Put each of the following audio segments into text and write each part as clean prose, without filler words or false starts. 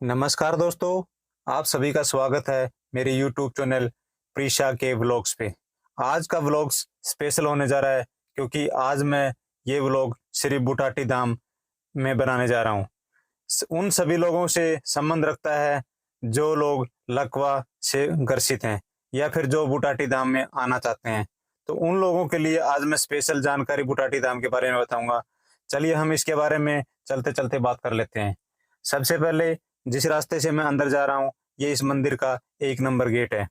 नमस्कार दोस्तों, आप सभी का स्वागत है मेरे YouTube चैनल प्रीशा के व्लॉग्स पे। आज का व्लॉग्स स्पेशल होने जा रहा है क्योंकि आज मैं ये व्लॉग श्री बुटाटी धाम में बनाने जा रहा हूँ। उन सभी लोगों से संबंध रखता है जो लोग लकवा से ग्रसित हैं या फिर जो बुटाटी धाम में आना चाहते हैं। तो उन लोगों के लिए आज मैं स्पेशल जानकारी बुटाटी धाम के बारे में बताऊंगा। चलिए हम इसके बारे में चलते चलते बात कर लेते हैं। सबसे पहले जिस रास्ते से मैं अंदर जा रहा हूँ ये इस मंदिर का 1 नंबर गेट है।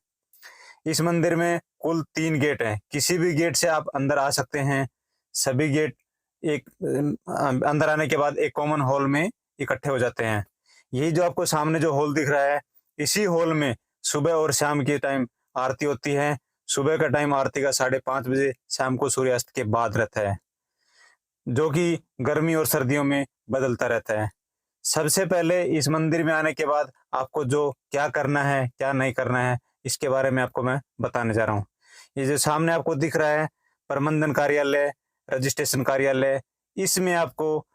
इस मंदिर में कुल 3 गेट हैं। किसी भी गेट से आप अंदर आ सकते हैं। सभी गेट एक अंदर आने के बाद एक कॉमन हॉल में इकट्ठे हो जाते हैं। यही जो आपको सामने जो हॉल दिख रहा है, इसी हॉल में सुबह और शाम के टाइम आरती होती है। सुबह का टाइम आरती का 5:30 बजे, शाम को सूर्यास्त के बाद रहता है, जो कि गर्मी और सर्दियों में बदलता रहता है। सबसे पहले इस मंदिर में आने के बाद आपको जो क्या करना है क्या नहीं करना है इसके बारे में आपको मैं बताने जा रहा हूँ। ये जो सामने आपको दिख रहा है प्रबंधन कार्यालय, रजिस्ट्रेशन कार्यालय, इसमें आपको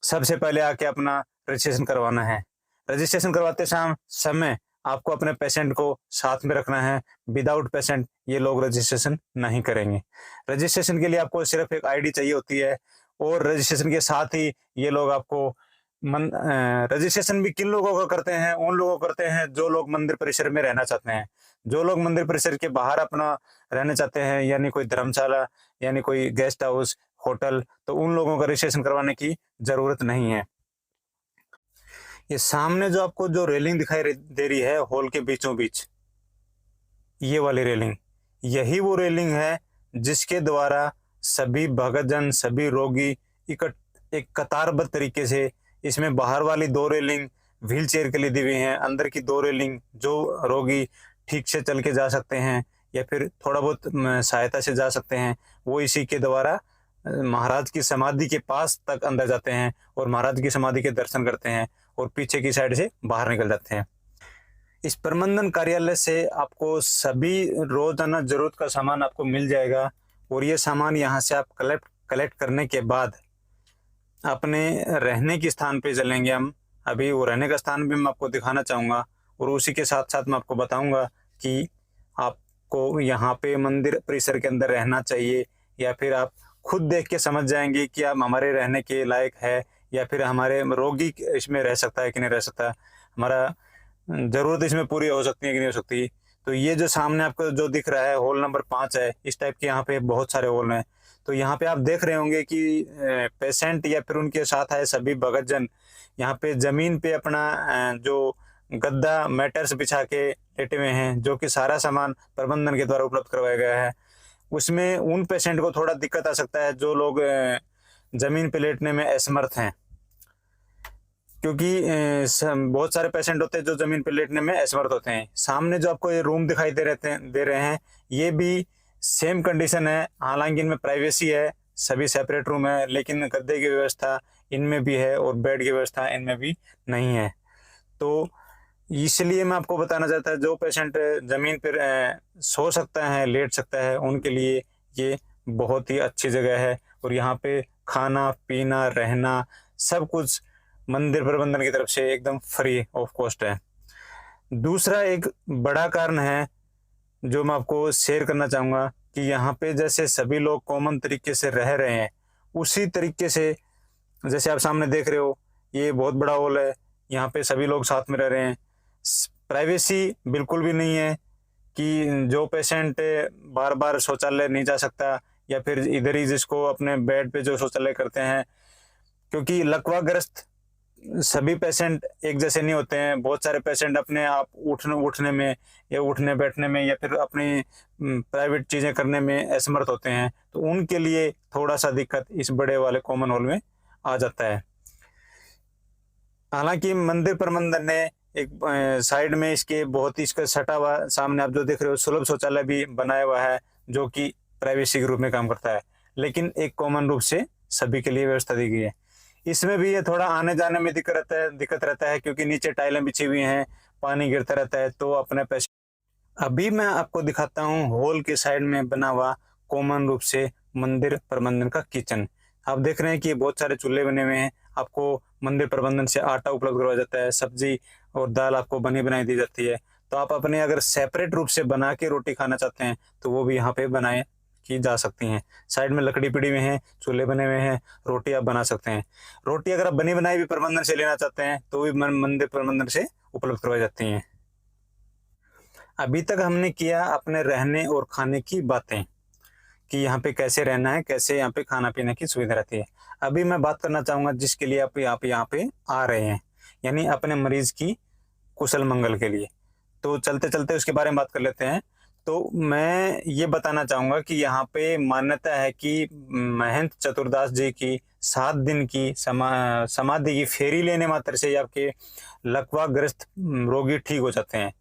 सबसे पहले आके अपना रजिस्ट्रेशन करवाना है। रजिस्ट्रेशन करवाते समय आपको अपने पेशेंट को साथ में रखना है। विदाउट पेशेंट ये लोग रजिस्ट्रेशन नहीं करेंगे। रजिस्ट्रेशन के लिए आपको सिर्फ एक आईडी चाहिए होती है और रजिस्ट्रेशन के साथ ही ये लोग आपको रजिस्ट्रेशन भी किन लोगों का करते हैं, उन लोगों को करते हैं जो लोग मंदिर परिसर में रहना चाहते हैं। जो लोग मंदिर परिसर के बाहर अपना रहना चाहते हैं, यानी कोई धर्मशाला, यानी कोई गेस्ट हाउस, होटल, तो उन लोगों का रजिस्ट्रेशन करवाने की जरूरत नहीं है। ये सामने जो आपको जो रेलिंग दिखाई दे रही है हॉल के बीचों बीच, ये वाली रेलिंग, यही वो रेलिंग है जिसके द्वारा सभी भक्तजन, सभी रोगी एक कतारबद्ध तरीके से, इसमें बाहर वाली 2 रेलिंग व्हील चेयर के लिए दी हुई हैं, अंदर की 2 रेलिंग जो रोगी ठीक से चल के जा सकते हैं या फिर थोड़ा बहुत सहायता से जा सकते हैं, वो इसी के द्वारा महाराज की समाधि के पास तक अंदर जाते हैं और महाराज की समाधि के दर्शन करते हैं और पीछे की साइड से बाहर निकल जाते हैं। इस प्रबंधन कार्यालय से आपको सभी रोजाना जरूरत का सामान आपको मिल जाएगा और ये सामान यहाँ से आप कलेक्ट करने के बाद अपने रहने के स्थान पे चलेंगे हम। अभी वो रहने का स्थान भी मैं आपको दिखाना चाहूँगा और उसी के साथ साथ मैं आपको बताऊँगा कि आपको यहाँ पे मंदिर परिसर के अंदर रहना चाहिए या फिर आप खुद देख के समझ जाएंगे कि आप हमारे रहने के लायक है या फिर हमारे रोगी इसमें रह सकता है कि नहीं रह सकता, हमारा ज़रूरत इसमें पूरी हो सकती है कि नहीं हो सकती। तो ये जो सामने आपको जो दिख रहा है हॉल नंबर 5 है। इस टाइप के यहाँ पे बहुत सारे हॉल हैं। तो यहाँ पे आप देख रहे होंगे कि पेशेंट या फिर उनके साथ आए सभी भक्तजन यहाँ पे जमीन पे अपना जो गद्दा मैटर्स बिछा के लेटे हुए हैं, जो कि सारा सामान प्रबंधन के द्वारा उपलब्ध करवाया गया है। उसमें उन पेशेंट को थोड़ा दिक्कत आ सकता है जो लोग जमीन पे लेटने में असमर्थ हैं, क्योंकि बहुत सारे पेशेंट होते हैं जो जमीन पे लेटने में असमर्थ होते हैं। सामने जो आपको ये रूम दिखाई दे रहे हैं, ये भी सेम कंडीशन है। हालांकि इनमें प्राइवेसी है, सभी सेपरेट रूम है, लेकिन गद्दे की व्यवस्था इनमें भी है और बेड की व्यवस्था इनमें भी नहीं है। तो इसलिए मैं आपको बताना चाहता हूँ, जो पेशेंट जमीन पर सो सकता है, लेट सकता है, उनके लिए ये बहुत ही अच्छी जगह है और यहाँ पे खाना पीना रहना सब कुछ मंदिर प्रबंधन की तरफ से एकदम फ्री ऑफ कॉस्ट है। दूसरा एक बड़ा कारण है जो मैं आपको शेयर करना चाहूँगा कि यहाँ पे जैसे सभी लोग कॉमन तरीके से रह रहे हैं, उसी तरीके से जैसे आप सामने देख रहे हो, ये बहुत बड़ा हॉल है, यहाँ पे सभी लोग साथ में रह रहे हैं। प्राइवेसी बिल्कुल भी नहीं है कि जो पेशेंट बार बार शौचालय नहीं जा सकता या फिर इधर ही जिसको अपने बेड पे जो शौचालय करते हैं, क्योंकि लकवाग्रस्त सभी पेशेंट एक जैसे नहीं होते हैं। बहुत सारे पेशेंट अपने आप उठने में या उठने बैठने में या फिर अपनी प्राइवेट चीज़ें करने में असमर्थ होते हैं, तो उनके लिए थोड़ा सा दिक्कत इस बड़े वाले कॉमन हॉल में आ जाता है। हालांकि मंदिर प्रबंधन ने एक साइड में इसके बहुत ही इसका सटा हुआ, सामने आप जो देख रहे हो, सुलभ शौचालय भी बनाया हुआ है जो कि प्राइवेसी के रूप में काम करता है, लेकिन एक कॉमन रूप से सभी के लिए व्यवस्था दी गई है। इसमें भी ये थोड़ा आने जाने में दिक्कत रहता है क्योंकि नीचे टाइलें बिछी हुई हैं, पानी गिरता रहता है, तो अपने पैसे। अभी मैं आपको दिखाता हूँ हॉल के साइड में बना हुआ कॉमन रूप से मंदिर प्रबंधन का किचन। आप देख रहे हैं कि बहुत सारे चूल्हे बने हुए हैं। आपको मंदिर प्रबंधन से आटा उपलब्ध करवाया जाता है, सब्जी और दाल आपको बनी बनाई दी जाती है। तो आप अपने अगर सेपरेट रूप से बना के रोटी खाना चाहते हैं तो वो भी यहाँ पे बनाए की जा सकती हैं। साइड में लकड़ी पड़ी हुई है, चूल्हे बने हुए हैं, रोटी आप बना सकते हैं। रोटी अगर आप बनी बनाई भी प्रबंधन से लेना चाहते हैं तो भी मंदिर प्रबंधन से उपलब्ध करवाई जाती हैं। अभी तक हमने किया अपने रहने और खाने की बातें कि यहाँ पे कैसे रहना है, कैसे यहाँ पे खाना पीने की सुविधा रहती है। अभी मैं बात करना चाहूँगा जिसके लिए आप यहाँ पे आ रहे हैं, यानी अपने मरीज की कुशल मंगल के लिए। तो चलते चलते उसके बारे में बात कर लेते हैं। तो मैं ये बताना चाहूँगा कि यहाँ पे मान्यता है कि महंत चतुरदास जी की 7 दिन की समाधि की फेरी लेने मात्र से आपके लकवाग्रस्त रोगी ठीक हो जाते हैं।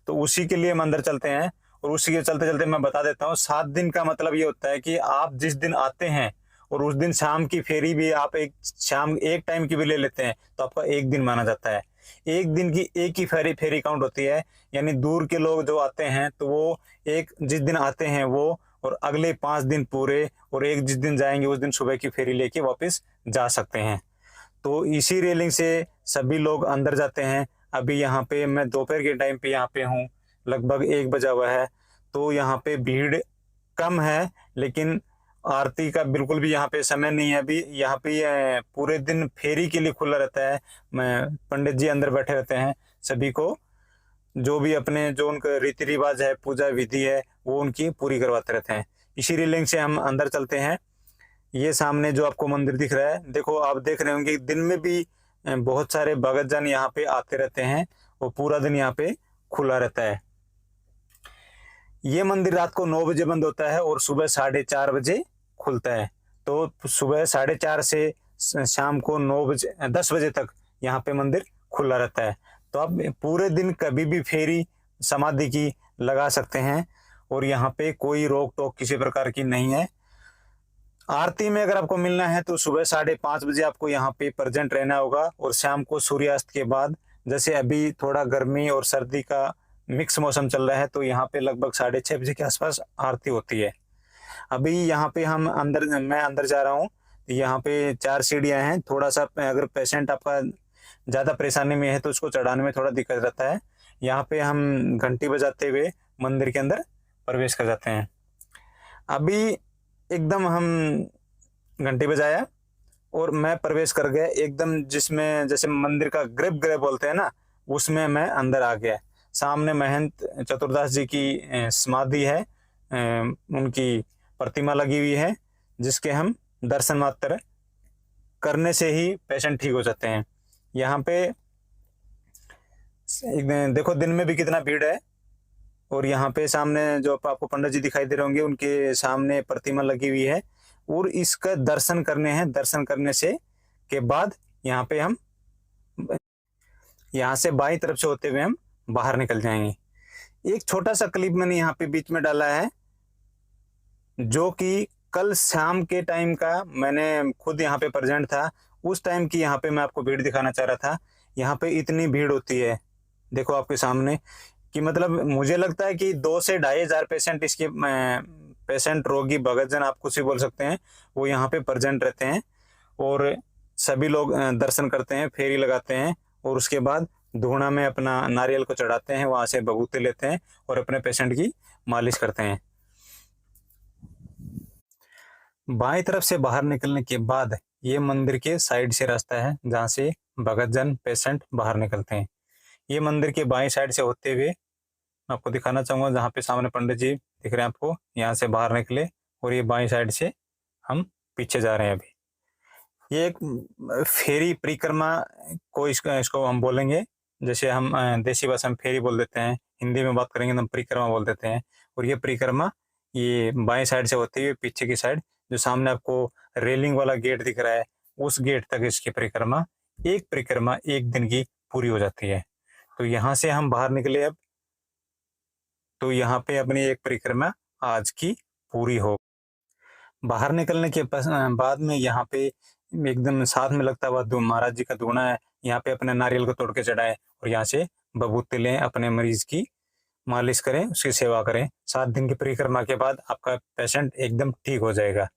तो उसी के लिए हम अंदर चलते हैं और उसी के चलते चलते मैं बता देता हूँ 7 दिन का मतलब ये होता है कि आप जिस दिन आते हैं और उस दिन शाम की फेरी भी आप शाम एक टाइम की भी ले लेते हैं तो आपका एक दिन माना जाता है। एक दिन की एक ही फेरी काउंट होती है, यानी दूर के लोग जो आते हैं तो वो एक जिस दिन आते हैं वो और अगले 5 दिन पूरे और एक जिस दिन जाएंगे उस दिन सुबह की फेरी लेके वापस जा सकते हैं। तो इसी रेलिंग से सभी लोग अंदर जाते हैं। अभी यहाँ पे मैं दोपहर के टाइम पे यहाँ पे हूँ, लगभग 1 बजा हुआ है। तो यहाँ पे भीड़ कम है, लेकिन आरती का बिल्कुल भी यहाँ पे समय नहीं है। अभी यहाँ पे पूरे दिन फेरी के लिए खुला रहता है। मैं पंडित जी अंदर बैठे रहते हैं, सभी को जो भी अपने जो उनका रीति रिवाज है, पूजा विधि है, वो उनकी पूरी करवाते रहते हैं। इसी रेलिंग से हम अंदर चलते हैं। ये सामने जो आपको मंदिर दिख रहा है, देखो आप देख रहे होंगे दिन में भी बहुत सारे भगतजन यहाँ पे आते रहते हैं और पूरा दिन यहाँ पे खुला रहता है। ये मंदिर रात को 9 बजे बंद होता है और सुबह 4:30 बजे खुलता है। तो सुबह 4:30 से शाम को 10 बजे तक यहाँ पे मंदिर खुला रहता है। तो आप पूरे दिन कभी भी फेरी समाधि की लगा सकते हैं और यहाँ पे कोई रोक टोक किसी प्रकार की नहीं है। आरती में अगर आपको मिलना है तो सुबह 5:30 बजे आपको यहाँ पे प्रेजेंट रहना होगा और शाम को सूर्यास्त के बाद, जैसे अभी थोड़ा गर्मी और सर्दी का मिक्स मौसम चल रहा है, तो यहाँ पे लगभग 6:30 बजे के आसपास आरती होती है। अभी यहाँ पे मैं अंदर जा रहा हूँ। यहाँ पे 4 सीढ़ियाँ हैं। थोड़ा सा अगर पेशेंट आपका ज़्यादा परेशानी में है तो उसको चढ़ाने में थोड़ा दिक्कत रहता है। यहाँ पे हम घंटी बजाते हुए मंदिर के अंदर प्रवेश कर जाते हैं। अभी एकदम हम घंटी बजाया और मैं प्रवेश कर गया एकदम, जिसमें जैसे मंदिर का गर्भगृह बोलते हैं ना, उसमें मैं अंदर आ गया। सामने महंत चतुरदास जी की समाधि है, उनकी प्रतिमा लगी हुई है, जिसके हम दर्शन मात्र करने से ही पेशेंट ठीक हो जाते हैं। यहाँ पे देखो दिन में भी कितना भीड़ है और यहाँ पे सामने जो आपको पंडित जी दिखाई दे रहे होंगे, उनके सामने प्रतिमा लगी हुई है और इसका दर्शन करने हैं। दर्शन करने से के बाद यहाँ पे हम यहाँ से बाईं तरफ से होते हुए हम बाहर निकल जाएंगे। एक छोटा सा क्लिप मैंने यहाँ पे बीच में डाला है, जो कि कल शाम के टाइम का मैंने खुद यहाँ पे प्रेजेंट था। उस टाइम की यहाँ पे मैं आपको भीड़ दिखाना चाह रहा था। यहाँ पे इतनी भीड़ होती है, देखो आपके सामने, कि मतलब मुझे लगता है कि 2 से 2,500 पेशेंट इसके पेशेंट रोगी भगतजन आप कुछ भी बोल सकते हैं, वो यहाँ पे प्रेजेंट रहते हैं और सभी लोग दर्शन करते हैं, फेरी लगाते हैं और उसके बाद धूना में अपना नारियल को चढ़ाते हैं, वहां से बबूते लेते हैं और अपने पेशेंट की मालिश करते हैं। बाएं तरफ से बाहर निकलने के बाद ये मंदिर के साइड से रास्ता है जहाँ से भगतजन पेशेंट बाहर निकलते हैं। ये मंदिर के बाएं साइड से होते हुए मैं आपको दिखाना चाहूँगा, जहाँ पे सामने पंडित जी दिख रहे हैं आपको, यहाँ से बाहर निकले और ये बाएं साइड से हम पीछे जा रहे हैं। अभी ये एक फेरी परिक्रमा को इसको हम बोलेंगे, जैसे हम देसी भाषा में फेरी बोल देते हैं, हिंदी में बात करेंगे तो हम परिक्रमा बोल देते हैं। और ये परिक्रमा ये बाएं साइड से होती हुई पीछे की साइड, जो सामने आपको रेलिंग वाला गेट दिख रहा है, उस गेट तक इसकी परिक्रमा एक दिन की पूरी हो जाती है। तो यहाँ से हम बाहर निकले अब, तो यहाँ पे अपनी एक परिक्रमा आज की पूरी हो। बाहर निकलने के बाद में यहाँ पे एकदम साथ में लगता हुआ महाराज जी का धूना है, यहाँ पे अपने नारियल को तोड़ के चढ़ाए और यहाँ से बबूते लें, अपने मरीज की मालिश करें, उसकी सेवा करें। 7 दिन की परिक्रमा के बाद आपका पेशेंट एकदम ठीक हो जाएगा।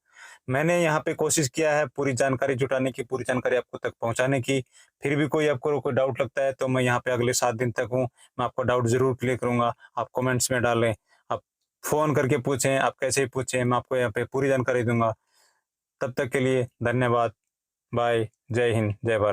मैंने यहाँ पे कोशिश किया है पूरी जानकारी जुटाने की, पूरी जानकारी आपको तक पहुँचाने की। फिर भी कोई आपको कोई डाउट लगता है तो मैं यहाँ पे अगले 7 दिन तक हूँ, मैं आपका डाउट ज़रूर क्लियर करूँगा। आप कमेंट्स में डालें, आप फ़ोन करके पूछें, आप कैसे ही पूछें, मैं आपको यहाँ पे पूरी जानकारी दूँगा। तब तक के लिए धन्यवाद। बाय, जय हिंद, जय भारत।